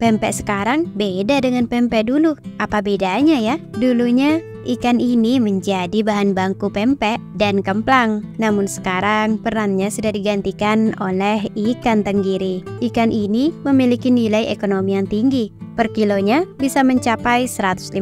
Pempek sekarang beda dengan pempek dulu. Apa bedanya ya? Dulunya ikan ini menjadi bahan baku pempek dan kemplang. Namun sekarang perannya sudah digantikan oleh ikan tenggiri. Ikan ini memiliki nilai ekonomi yang tinggi. Per kilonya bisa mencapai 150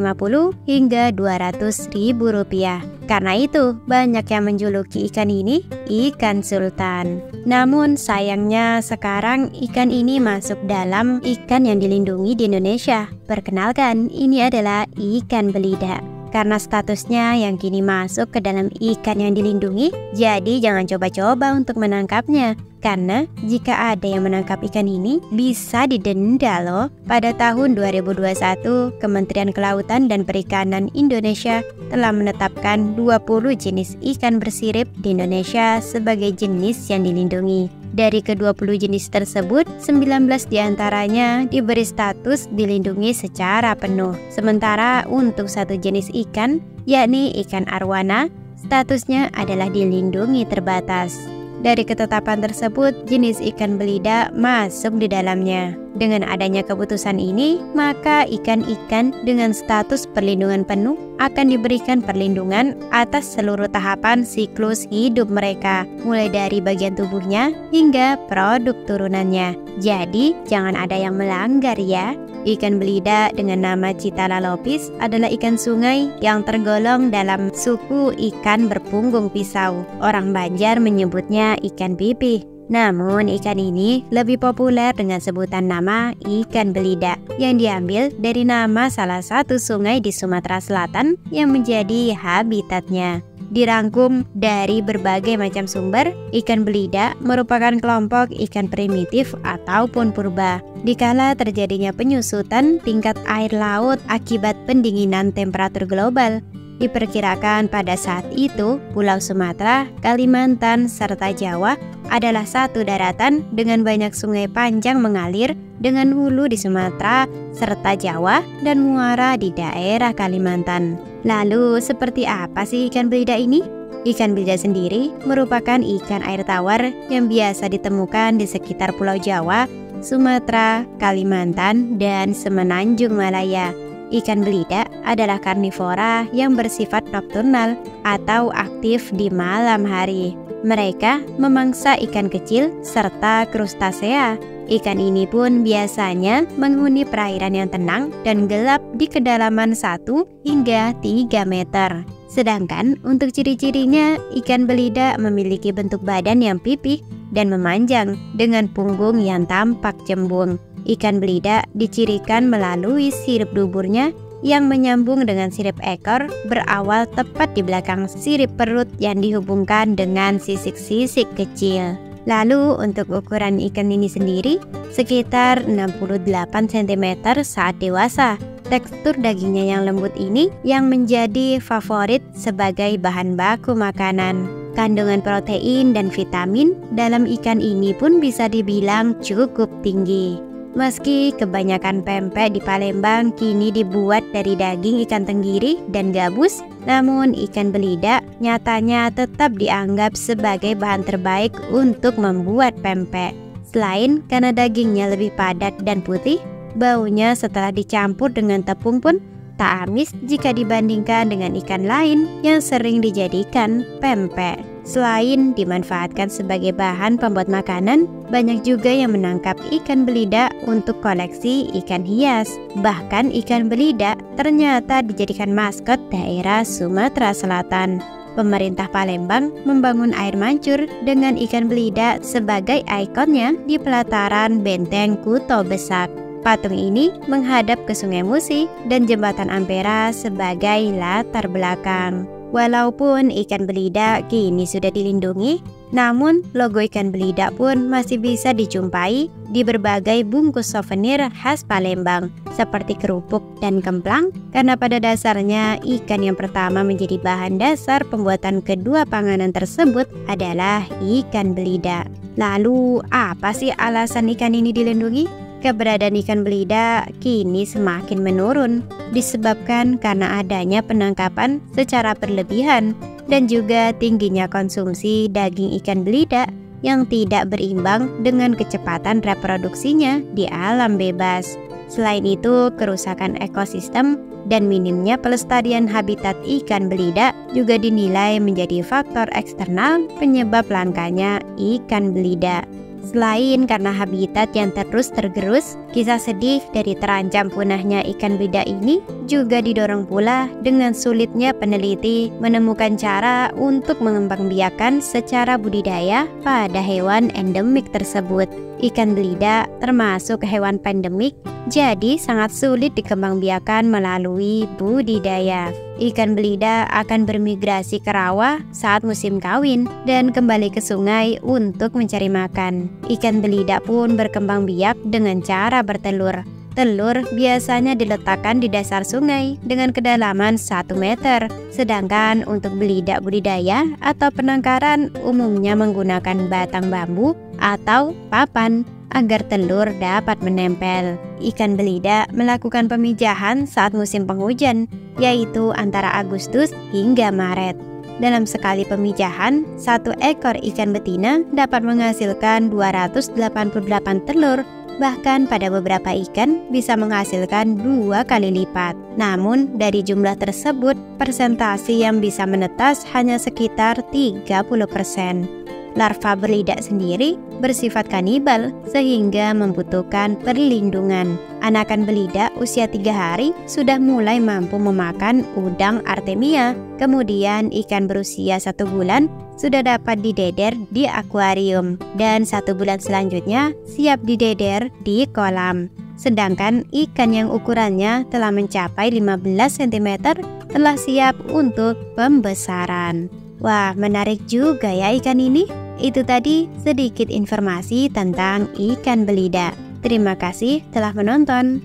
hingga 200 ribu rupiah. Karena itu banyak yang menjuluki ikan ini ikan sultan. Namun sayangnya sekarang ikan ini masuk dalam ikan yang dilindungi di Indonesia. Perkenalkan, ini adalah ikan belida. Karena statusnya yang kini masuk ke dalam ikan yang dilindungi, jadi jangan coba-coba untuk menangkapnya. Karena jika ada yang menangkap ikan ini, bisa didenda loh. Pada tahun 2021, Kementerian Kelautan dan Perikanan Indonesia telah menetapkan 20 jenis ikan bersirip di Indonesia sebagai jenis yang dilindungi. Dari ke-20 jenis tersebut, 19 diantaranya diberi status dilindungi secara penuh. Sementara untuk satu jenis ikan, yakni ikan arwana, statusnya adalah dilindungi terbatas. Dari ketetapan tersebut, jenis ikan belida masuk di dalamnya. Dengan adanya keputusan ini, maka ikan-ikan dengan status perlindungan penuh akan diberikan perlindungan atas seluruh tahapan siklus hidup mereka, mulai dari bagian tubuhnya hingga produk turunannya. Jadi, jangan ada yang melanggar ya. Ikan belida dengan nama Citalalophis adalah ikan sungai yang tergolong dalam suku ikan berpunggung pisau. Orang Banjar menyebutnya ikan pipih. Namun ikan ini lebih populer dengan sebutan nama ikan belida yang diambil dari nama salah satu sungai di Sumatera Selatan yang menjadi habitatnya. Dirangkum dari berbagai macam sumber, ikan belida merupakan kelompok ikan primitif ataupun purba. Dikala terjadinya penyusutan tingkat air laut akibat pendinginan temperatur global, diperkirakan pada saat itu Pulau Sumatera, Kalimantan, serta Jawa adalah satu daratan dengan banyak sungai panjang mengalir dengan hulu di Sumatera serta Jawa dan muara di daerah Kalimantan. Lalu seperti apa sih ikan belida ini? Ikan belida sendiri merupakan ikan air tawar yang biasa ditemukan di sekitar Pulau Jawa, Sumatera, Kalimantan, dan Semenanjung Malaya. Ikan belida adalah karnivora yang bersifat nokturnal atau aktif di malam hari. Mereka memangsa ikan kecil serta krustasea. Ikan ini pun biasanya menghuni perairan yang tenang dan gelap di kedalaman 1 hingga 3 meter. Sedangkan untuk ciri-cirinya, ikan belida memiliki bentuk badan yang pipih dan memanjang dengan punggung yang tampak cembung. Ikan belida dicirikan melalui sirip duburnya yang menyambung dengan sirip ekor berawal tepat di belakang sirip perut yang dihubungkan dengan sisik-sisik kecil. Lalu untuk ukuran ikan ini sendiri sekitar 68 cm saat dewasa. Tekstur dagingnya yang lembut ini yang menjadi favorit sebagai bahan baku makanan. Kandungan protein dan vitamin dalam ikan ini pun bisa dibilang cukup tinggi. Meski kebanyakan pempek di Palembang kini dibuat dari daging ikan tenggiri dan gabus, namun ikan belida nyatanya tetap dianggap sebagai bahan terbaik untuk membuat pempek. Selain karena dagingnya lebih padat dan putih, baunya setelah dicampur dengan tepung pun tak amis jika dibandingkan dengan ikan lain yang sering dijadikan pempek. Selain dimanfaatkan sebagai bahan pembuat makanan, banyak juga yang menangkap ikan belida untuk koleksi ikan hias. Bahkan ikan belida ternyata dijadikan maskot daerah Sumatera Selatan. Pemerintah Palembang membangun air mancur dengan ikan belida sebagai ikonnya di pelataran Benteng Kuto Besak. Patung ini menghadap ke Sungai Musi dan Jembatan Ampera sebagai latar belakang. Walaupun ikan belida kini sudah dilindungi, namun logo ikan belida pun masih bisa dijumpai di berbagai bungkus souvenir khas Palembang seperti kerupuk dan kemplang, karena pada dasarnya ikan yang pertama menjadi bahan dasar pembuatan kedua panganan tersebut adalah ikan belida. Lalu apa sih alasan ikan ini dilindungi? Keberadaan ikan belida kini semakin menurun disebabkan karena adanya penangkapan secara berlebihan dan juga tingginya konsumsi daging ikan belida yang tidak berimbang dengan kecepatan reproduksinya di alam bebas. Selain itu, kerusakan ekosistem dan minimnya pelestarian habitat ikan belida juga dinilai menjadi faktor eksternal penyebab langkanya ikan belida. Selain karena habitat yang terus tergerus, kisah sedih dari terancam punahnya ikan belida ini juga didorong pula dengan sulitnya peneliti menemukan cara untuk mengembangbiakan secara budidaya pada hewan endemik tersebut. Ikan belida termasuk hewan pandemik, jadi sangat sulit dikembangbiakan melalui budidaya. Ikan belida akan bermigrasi ke rawa saat musim kawin dan kembali ke sungai untuk mencari makan. Ikan belida pun berkembang biak dengan cara bertelur. Telur biasanya diletakkan di dasar sungai dengan kedalaman 1 meter, sedangkan untuk belida budidaya atau penangkaran umumnya menggunakan batang bambu atau papan agar telur dapat menempel. Ikan belida melakukan pemijahan saat musim penghujan, yaitu antara Agustus hingga Maret. Dalam sekali pemijahan, satu ekor ikan betina dapat menghasilkan 288 telur. Bahkan pada beberapa ikan bisa menghasilkan 2 kali lipat. Namun dari jumlah tersebut, persentase yang bisa menetas hanya sekitar 30%. Larva belida sendiri bersifat kanibal sehingga membutuhkan perlindungan. Anakan belida usia 3 hari sudah mulai mampu memakan udang artemia. Kemudian ikan berusia 1 bulan sudah dapat dideder di akuarium dan 1 bulan selanjutnya siap dideder di kolam. Sedangkan ikan yang ukurannya telah mencapai 15 cm telah siap untuk pembesaran. Wah, menarik juga ya ikan ini. Itu tadi sedikit informasi tentang ikan belida. Terima kasih telah menonton.